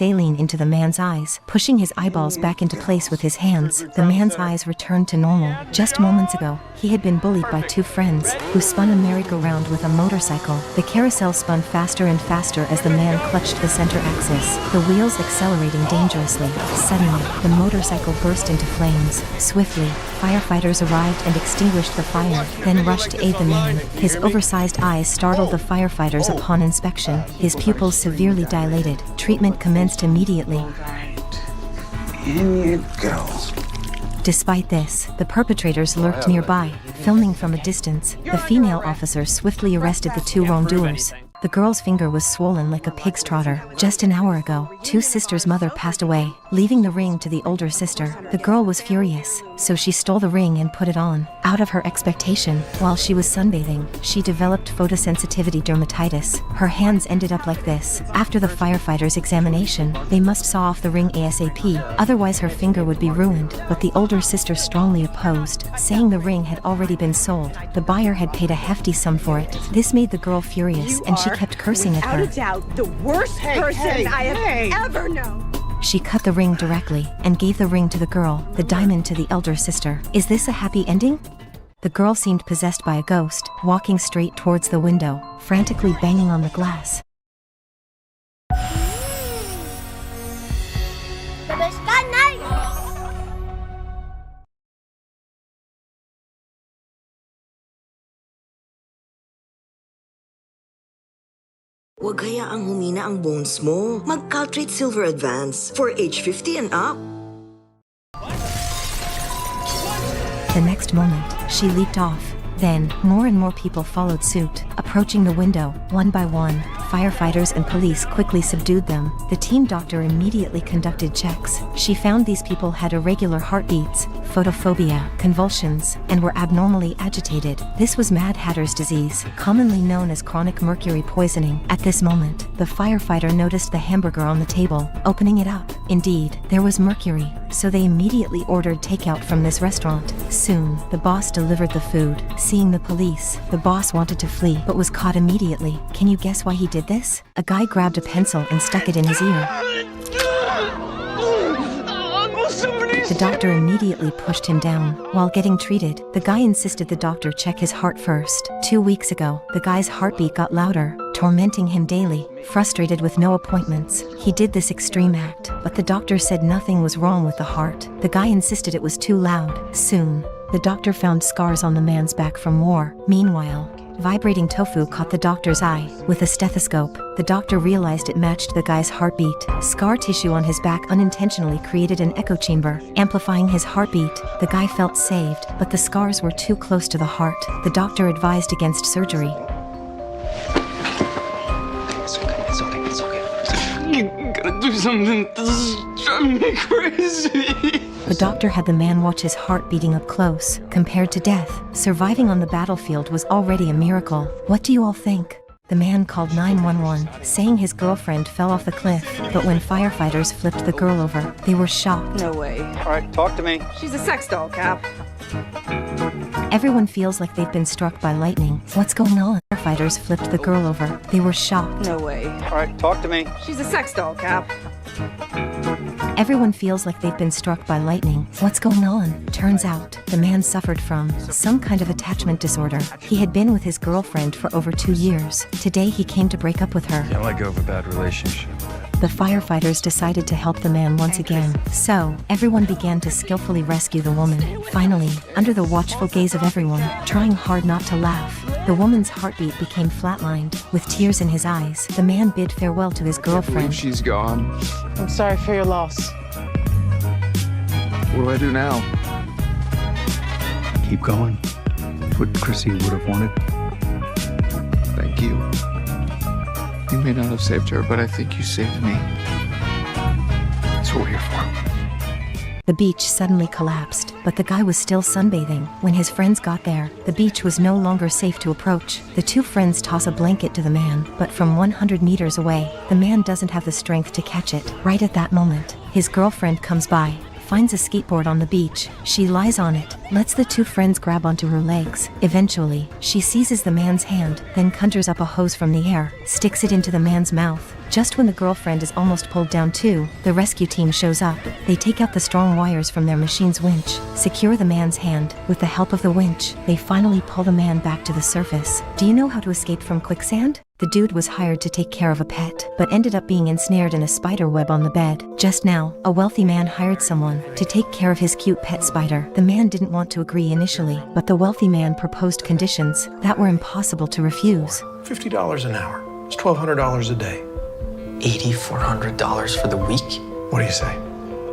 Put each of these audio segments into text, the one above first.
saline into the man's eyes, pushing his eyeballs back into place with his hands. The man's eyes returned to normal. Just moments ago, he had been bullied by two friends, who spun a merry-go-round with a motorcycle. The carousel spun faster and faster as the man clutched the center axis, the wheels accelerating dangerously. Suddenly, the motorcycle burst into flames. Swiftly, firefighters arrived and extinguished the fire, then rushed to aid the man. His oversized eyes startled the firefighters upon inspection. His pupils severely dilated. Treatment commenced immediately. In you go. Despite this, the perpetrators lurked nearby, filming from a distance. The female officer swiftly arrested the two wrongdoers. The girl's finger was swollen like a pig's trotter. Just an hour ago, two sisters' mother passed away, leaving the ring to the older sister. The girl was furious, so she stole the ring and put it on. Out of her expectation, while she was sunbathing, she developed photosensitivity dermatitis. Her hands ended up like this. After the firefighters' examination, they must saw off the ring ASAP, otherwise her finger would be ruined. But the older sister strongly opposed, saying the ring had already been sold. The buyer had paid a hefty sum for it. This made the girl furious, and she kept cursing at her. Without a doubt, the worst person I have ever known. She cut the ring directly and gave the ring to the girl, the diamond to the elder sister. Is this a happy ending? The girl seemed possessed by a ghost, walking straight towards the window, frantically banging on the glass. Huwag hayaang humina ang bones mo. Mag-Caltrate Silver Advance for age 50 and up. The next moment, she leaped off. Then, more and more people followed suit, approaching the window, one by one. Firefighters and police quickly subdued them. The team doctor immediately conducted checks. She found these people had irregular heartbeats, photophobia, convulsions, and were abnormally agitated. This was Mad Hatter's disease, commonly known as chronic mercury poisoning. At this moment, the firefighter noticed the hamburger on the table, opening it up. Indeed, there was mercury, so they immediately ordered takeout from this restaurant. Soon, the boss delivered the food. Seeing the police, the boss wanted to flee, but was caught immediately. Can you guess why he did this? A guy grabbed a pencil and stuck it in his ear. The doctor immediately pushed him down. While getting treated, the guy insisted the doctor check his heart first. 2 weeks ago, the guy's heartbeat got louder, tormenting him daily. Frustrated with no appointments, he did this extreme act, but the doctor said nothing was wrong with the heart. The guy insisted it was too loud. Soon, the doctor found scars on the man's back from war. Meanwhile, vibrating tofu caught the doctor's eye. With a stethoscope, the doctor realized it matched the guy's heartbeat. Scar tissue on his back unintentionally created an echo chamber, amplifying his heartbeat. The guy felt saved, but the scars were too close to the heart. The doctor advised against surgery. It's okay. You gotta do something. This is driving me crazy. The doctor had the man watch his heart beating up close. Compared to death, surviving on the battlefield was already a miracle. What do you all think? The man called 911, saying his girlfriend fell off the cliff, but when firefighters flipped the girl over, they were shocked. No way. All right, talk to me. She's a sex doll, Cap. Everyone feels like they've been struck by lightning. What's going on? Firefighters flipped the girl over. They were shocked. No way. All right, talk to me. She's a sex doll, Cap. Everyone feels like they've been struck by lightning. What's going on? Turns out, the man suffered from some kind of attachment disorder. He had been with his girlfriend for over 2 years. Today he came to break up with her. Can't let go of a bad relationship. The firefighters decided to help the man once again. So, everyone began to skillfully rescue the woman. Finally, under the watchful gaze of everyone, trying hard not to laugh, the woman's heartbeat became flatlined. With tears in his eyes, the man bid farewell to his girlfriend. She's gone. I'm sorry for your loss. What do I do now? Keep going. What Chrissy would have wanted. Thank you. You may not have saved her, but I think you saved me. That's what we're here for. The beach suddenly collapsed, but the guy was still sunbathing. When his friends got there, the beach was no longer safe to approach. The two friends toss a blanket to the man, but from 100 meters away, the man doesn't have the strength to catch it. Right at that moment, his girlfriend comes by, finds a skateboard on the beach. She lies on it, lets the two friends grab onto her legs. Eventually, she seizes the man's hand, then conjures up a hose from the air, sticks it into the man's mouth. Just when the girlfriend is almost pulled down too, the rescue team shows up. They take out the strong wires from their machine's winch, secure the man's hand. With the help of the winch, they finally pull the man back to the surface. Do you know how to escape from quicksand? The dude was hired to take care of a pet, but ended up being ensnared in a spider web on the bed. Just now, a wealthy man hired someone to take care of his cute pet spider. The man didn't want to agree initially, but the wealthy man proposed conditions that were impossible to refuse. $50 an hour. It's $1,200 a day. $8,400 for the week? What do you say?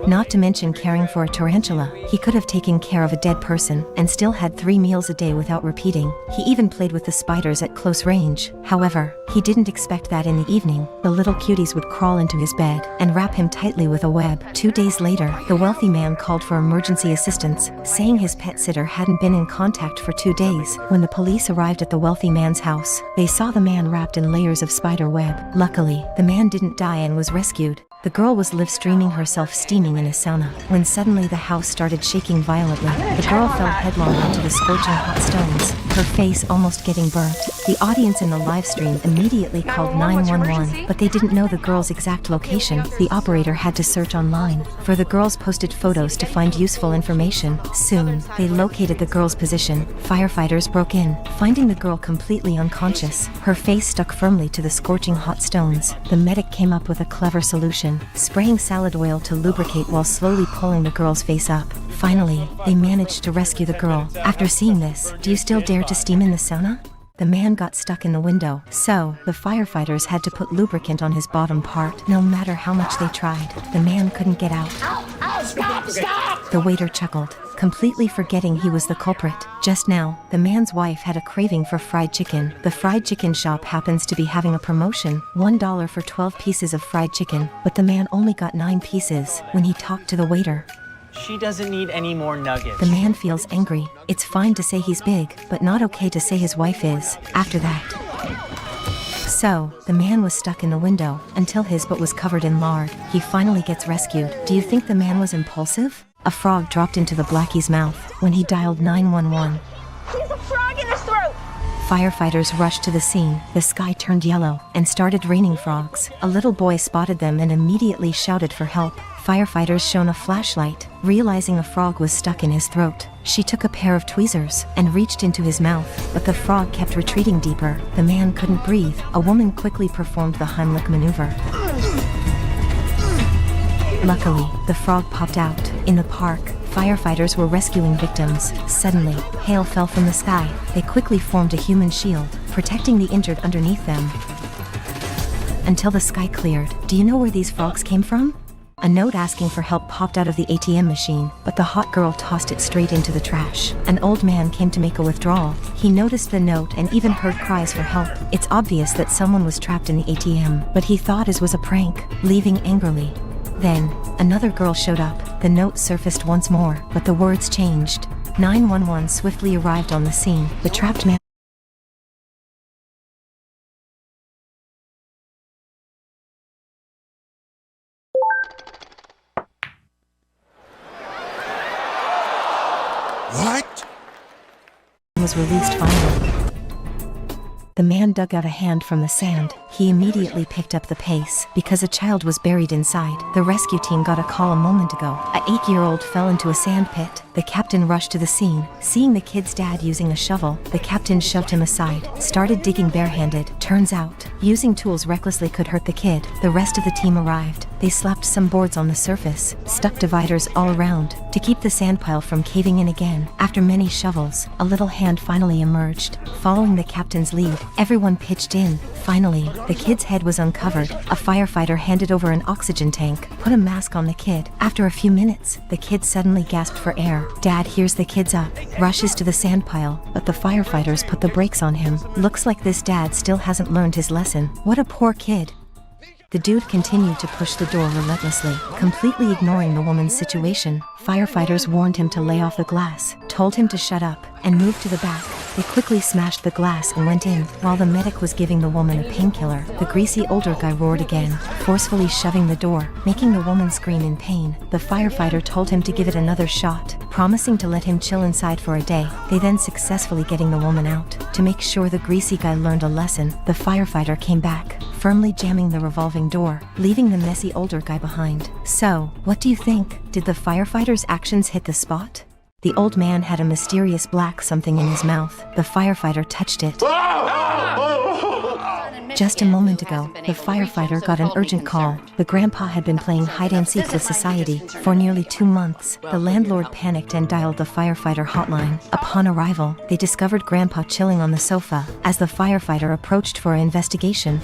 Not to mention caring for a tarantula. He could have taken care of a dead person and still had 3 meals a day without repeating. He even played with the spiders at close range. However, he didn't expect that in the evening, the little cuties would crawl into his bed and wrap him tightly with a web. 2 days later, the wealthy man called for emergency assistance, saying his pet sitter hadn't been in contact for 2 days. When the police arrived at the wealthy man's house, they saw the man wrapped in layers of spider web. Luckily, the man didn't die and was rescued. The girl was live streaming herself steaming in a sauna, when suddenly the house started shaking violently. The girl fell headlong into the scorching hot stones, her face almost getting burnt. The audience in the live stream immediately called 911, but they didn't know the girl's exact location. The operator had to search online for the girl's posted photos to find useful information. Soon, they located the girl's position. Firefighters broke in, finding the girl completely unconscious, her face stuck firmly to the scorching hot stones. The medic came up with a clever solution, spraying salad oil to lubricate while slowly pulling the girl's face up. Finally, they managed to rescue the girl. After seeing this, do you still dare to steam in the sauna? The man got stuck in the window, so the firefighters had to put lubricant on his bottom part. No matter how much they tried, the man couldn't get out. Stop! The waiter chuckled, completely forgetting he was the culprit. Just now, the man's wife had a craving for fried chicken. The fried chicken shop happens to be having a promotion, $1 for 12 pieces of fried chicken, but the man only got 9 pieces when he talked to the waiter. She doesn't need any more nuggets. The man feels angry. It's fine to say he's big, but not okay to say his wife is. After that. So, the man was stuck in the window until his butt was covered in lard. He finally gets rescued. Do you think the man was impulsive? A frog dropped into the Blackie's mouth when he dialed 911. There's a frog in his throat! Firefighters rushed to the scene. The sky turned yellow and started raining frogs. A little boy spotted them and immediately shouted for help. Firefighters shone a flashlight, realizing a frog was stuck in his throat. She took a pair of tweezers and reached into his mouth, but the frog kept retreating deeper. The man couldn't breathe. A woman quickly performed the Heimlich maneuver. Luckily, the frog popped out. In the park, firefighters were rescuing victims. Suddenly, hail fell from the sky. They quickly formed a human shield, protecting the injured underneath them. Until the sky cleared. Do you know where these frogs came from? A note asking for help popped out of the ATM machine, but the hot girl tossed it straight into the trash. An old man came to make a withdrawal. He noticed the note and even heard cries for help. It's obvious that someone was trapped in the ATM, but he thought his was a prank, leaving angrily. Then, another girl showed up. The note surfaced once more, but the words changed. 911 swiftly arrived on the scene. The trapped man was released finally. The man dug out a hand from the sand. He immediately picked up the pace because a child was buried inside. The rescue team got a call a moment ago. An 8-year-old fell into a sand pit. The captain rushed to the scene. Seeing the kid's dad using a shovel, the captain shoved him aside, started digging barehanded. Turns out, using tools recklessly could hurt the kid. The rest of the team arrived. They slapped some boards on the surface, stuck dividers all around to keep the sand pile from caving in again. After many shovels, a little hand finally emerged. Following the captain's lead, everyone pitched in. Finally, the kid's head was uncovered. A firefighter handed over an oxygen tank, put a mask on the kid. After a few minutes, the kid suddenly gasped for air. Dad hears the kids up, rushes to the sand pile, but the firefighters put the brakes on him. Looks like this dad still hasn't learned his lesson. What a poor kid. The dude continued to push the door relentlessly, completely ignoring the woman's situation. Firefighters warned him to lay off the glass, told him to shut up, and move to the back. They quickly smashed the glass and went in. While the medic was giving the woman a painkiller, the greasy older guy roared again, forcefully shoving the door, making the woman scream in pain. The firefighter told him to give it another shot, promising to let him chill inside for a day. They then successfully getting the woman out. To make sure the greasy guy learned a lesson, the firefighter came back, firmly jamming the revolving door, leaving the messy older guy behind. So, what do you think? Did the firefighter's actions hit the spot? The old man had a mysterious black something in his mouth. The firefighter touched it. Just a moment ago, the firefighter got an urgent call. The grandpa had been playing hide-and-seek with society for nearly 2 months. The landlord panicked and dialed the firefighter hotline. Upon arrival, they discovered grandpa chilling on the sofa. As the firefighter approached for an investigation,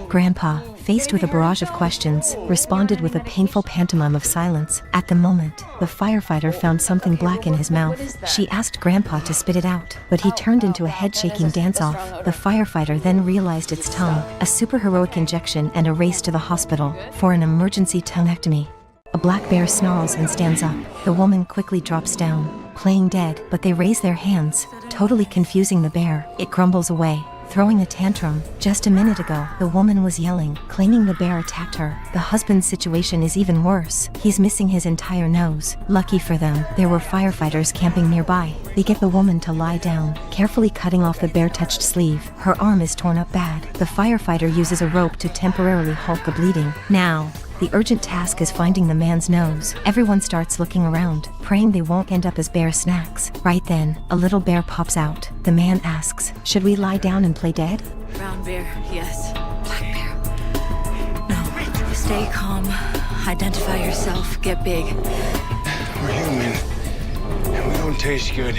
Grandpa, faced with a barrage of questions, responded with a painful pantomime of silence. At the moment, the firefighter found something black in his mouth. She asked Grandpa to spit it out, but he turned into a head-shaking dance-off. The firefighter then realized its tongue, a superheroic injection, and a race to the hospital for an emergency tonguectomy. A black bear snarls and stands up. The woman quickly drops down, playing dead, but they raise their hands, totally confusing the bear. It grumbles away, throwing a tantrum. Just a minute ago, the woman was yelling, claiming the bear attacked her. The husband's situation is even worse. He's missing his entire nose. Lucky for them, there were firefighters camping nearby. They get the woman to lie down, carefully cutting off the bear-touched sleeve. Her arm is torn up bad. The firefighter uses a rope to temporarily halt the bleeding. Now, the urgent task is finding the man's nose. Everyone starts looking around, praying they won't end up as bear snacks. Right then, a little bear pops out. The man asks, "Should we lie down and play dead?" Brown bear, yes. Black bear. No. Stay calm. Identify yourself. Get big. We're human. And we don't taste good.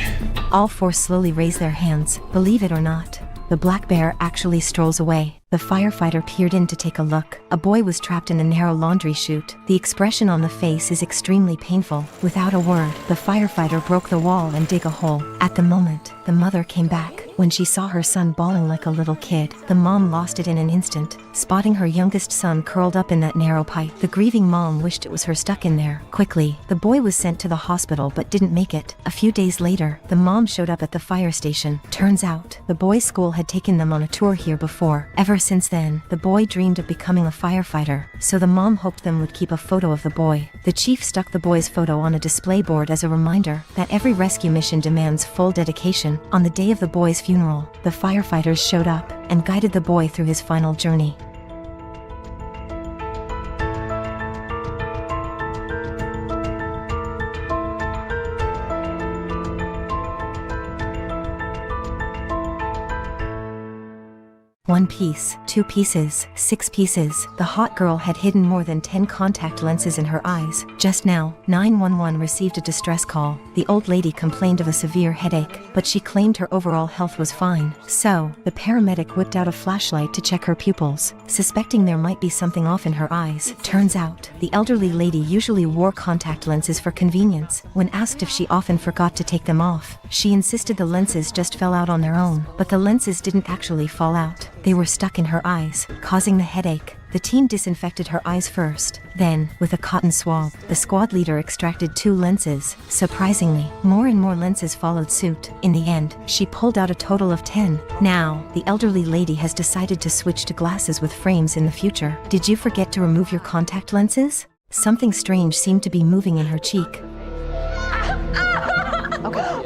All 4 slowly raise their hands. Believe it or not, the black bear actually strolls away. The firefighter peered in to take a look. A boy was trapped in a narrow laundry chute. The expression on the face is extremely painful. Without a word, the firefighter broke the wall and dug a hole. At the moment, the mother came back. When she saw her son bawling like a little kid, the mom lost it in an instant, spotting her youngest son curled up in that narrow pipe. The grieving mom wished it was her stuck in there. Quickly, the boy was sent to the hospital but didn't make it. A few days later, the mom showed up at the fire station. Turns out, the boys' school had taken them on a tour here before. Ever since then, the boy dreamed of becoming a firefighter, so the mom hoped them would keep a photo of the boy. The chief stuck the boy's photo on a display board as a reminder that every rescue mission demands full dedication. On the day of the boy's funeral, the firefighters showed up and guided the boy through his final journey. One piece, 2 pieces, 6 pieces. The hot girl had hidden more than 10 contact lenses in her eyes. Just now, 911 received a distress call. The old lady complained of a severe headache, but she claimed her overall health was fine. So, the paramedic whipped out a flashlight to check her pupils, suspecting there might be something off in her eyes. Turns out, the elderly lady usually wore contact lenses for convenience. When asked if she often forgot to take them off, she insisted the lenses just fell out on their own. But the lenses didn't actually fall out. They were stuck in her eyes, causing the headache. The team disinfected her eyes first. Then, with a cotton swab, the squad leader extracted 2 lenses. Surprisingly, more and more lenses followed suit. In the end, she pulled out a total of 10. Now, the elderly lady has decided to switch to glasses with frames in the future. Did you forget to remove your contact lenses? Something strange seemed to be moving in her cheek.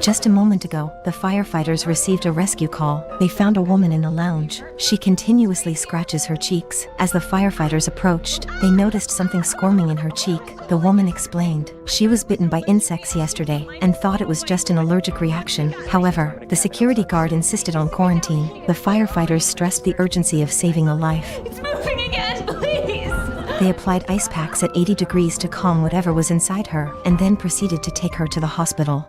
Just a moment ago, the firefighters received a rescue call. They found a woman in a lounge. She continuously scratches her cheeks. As the firefighters approached, they noticed something squirming in her cheek. The woman explained she was bitten by insects yesterday and thought it was just an allergic reaction. However, the security guard insisted on quarantine. The firefighters stressed the urgency of saving a life. It's moving again, please! They applied ice packs at 80 degrees to calm whatever was inside her, and then proceeded to take her to the hospital.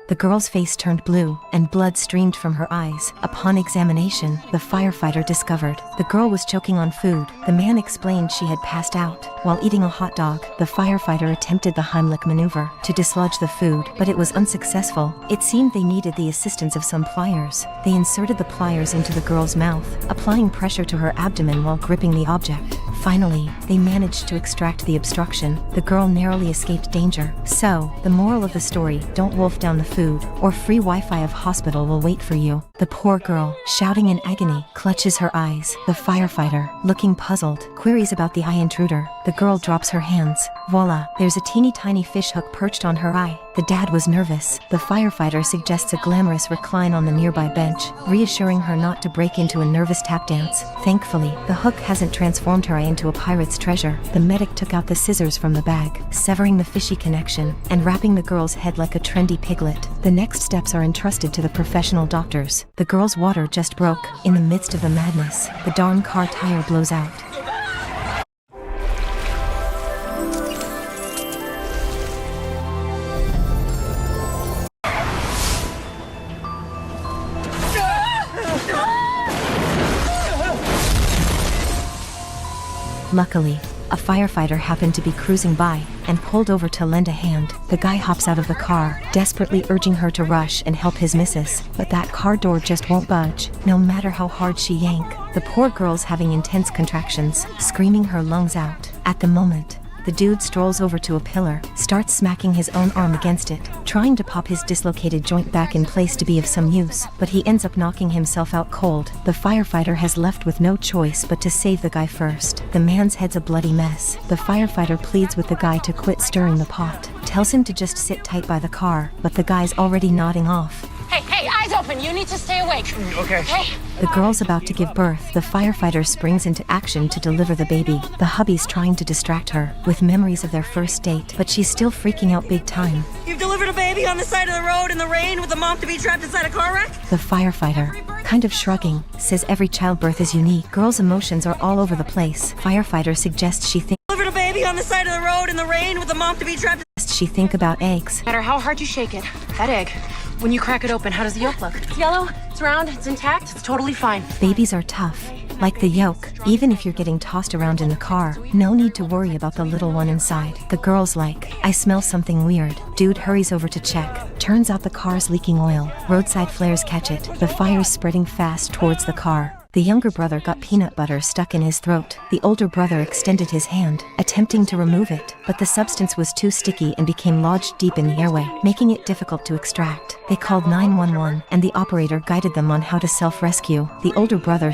The girl's face turned blue, and blood streamed from her eyes. Upon examination, the firefighter discovered the girl was choking on food. The man explained she had passed out while eating a hot dog. The firefighter attempted the Heimlich maneuver to dislodge the food, but it was unsuccessful. It seemed they needed the assistance of some pliers. They inserted the pliers into the girl's mouth, applying pressure to her abdomen while gripping the object. Finally, they managed to extract the obstruction. The girl narrowly escaped danger. So, the moral of the story, don't wolf down the food, or free Wi-Fi of hospital will wait for you. The poor girl, shouting in agony, clutches her eyes. The firefighter, looking puzzled, queries about the eye intruder. The girl drops her hands. Voila, there's a teeny tiny fish hook perched on her eye. The dad was nervous. The firefighter suggests a glamorous recline on the nearby bench, reassuring her not to break into a nervous tap dance. Thankfully, the hook hasn't transformed her eye into a pirate's treasure. The medic took out the scissors from the bag, severing the fishy connection, and wrapping the girl's head like a trendy piglet. The next steps are entrusted to the professional doctors. The girl's water just broke. In the midst of the madness, the darn car tire blows out. Luckily, a firefighter happened to be cruising by and pulled over to lend a hand. The guy hops out of the car, desperately urging her to rush and help his missus, but that car door just won't budge, no matter how hard she yank. The poor girl's having intense contractions, screaming her lungs out. At the moment, the dude strolls over to a pillar, starts smacking his own arm against it, trying to pop his dislocated joint back in place to be of some use, but he ends up knocking himself out cold. The firefighter has left with no choice but to save the guy first. The man's head's a bloody mess. The firefighter pleads with the guy to quit stirring the pot, tells him to just sit tight by the car, but the guy's already nodding off. Hey, eyes open. You need to stay awake. Okay. Okay? The girl's about to give birth. The firefighter springs into action to deliver the baby. The hubby's trying to distract her with memories of their first date, but she's still freaking out big time. You've delivered a baby on the side of the road in the rain with a mom-to-be trapped inside a car wreck? The firefighter, kind of shrugging, says every childbirth is unique. Girl's emotions are all over the place. Firefighter suggests she Delivered a baby on the side of the road in the rain with a mom-to-be trapped. she think about eggs. No matter how hard you shake it, that egg, when you crack it open, how does the yolk look? It's yellow, it's round, it's intact, it's totally fine. Babies are tough, like the yolk. Even if you're getting tossed around in the car, no need to worry about the little one inside. The girl's like, I smell something weird. Dude hurries over to check. Turns out the car's leaking oil. Roadside flares catch it. The fire's spreading fast towards the car. The younger brother got peanut butter stuck in his throat. The older brother extended his hand, attempting to remove it, but the substance was too sticky and became lodged deep in the airway, making it difficult to extract. They called 911, and the operator guided them on how to self-rescue. The older brother